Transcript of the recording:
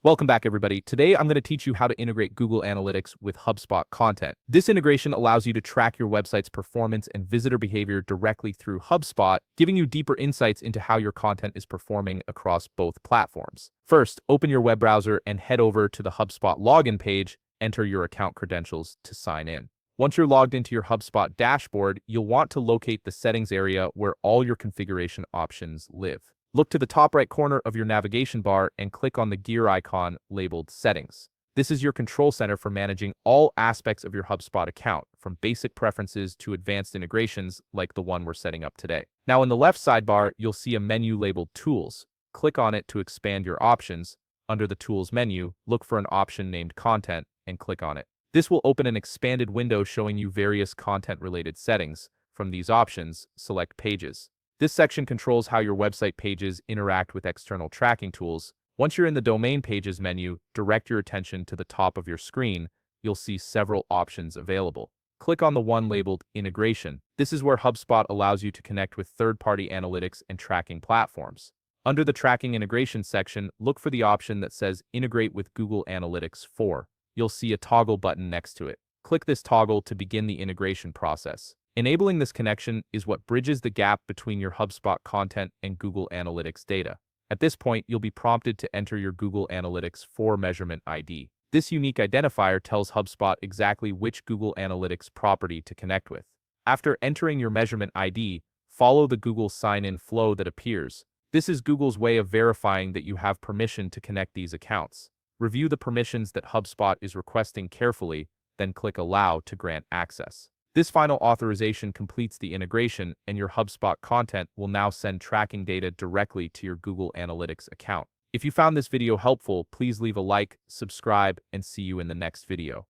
Welcome back, everybody. Today, I'm going to teach you how to integrate Google Analytics with HubSpot content. This integration allows you to track your website's performance and visitor behavior directly through HubSpot, giving you deeper insights into how your content is performing across both platforms. First, open your web browser and head over to the HubSpot login page. Enter your account credentials to sign in. Once you're logged into your HubSpot dashboard, you'll want to locate the settings area where all your configuration options live. Look to the top right corner of your navigation bar and click on the gear icon labeled Settings. This is your control center for managing all aspects of your HubSpot account, from basic preferences to advanced integrations like the one we're setting up today. Now, in the left sidebar, you'll see a menu labeled Tools. Click on it to expand your options. Under the Tools menu, look for an option named Content and click on it. This will open an expanded window showing you various content-related settings. From these options, select Pages. This section controls how your website pages interact with external tracking tools. Once you're in the Domain Pages menu, direct your attention to the top of your screen. You'll see several options available. Click on the one labeled Integration. This is where HubSpot allows you to connect with third-party analytics and tracking platforms. Under the Tracking Integration section, look for the option that says Integrate with Google Analytics 4. You'll see a toggle button next to it. Click this toggle to begin the integration process. Enabling this connection is what bridges the gap between your HubSpot content and Google Analytics data. At this point, you'll be prompted to enter your Google Analytics 4 measurement ID. This unique identifier tells HubSpot exactly which Google Analytics property to connect with. After entering your measurement ID, follow the Google sign-in flow that appears. This is Google's way of verifying that you have permission to connect these accounts. Review the permissions that HubSpot is requesting carefully, then click Allow to grant access. This final authorization completes the integration, and your HubSpot content will now send tracking data directly to your Google Analytics account. If you found this video helpful, please leave a like, subscribe, and see you in the next video.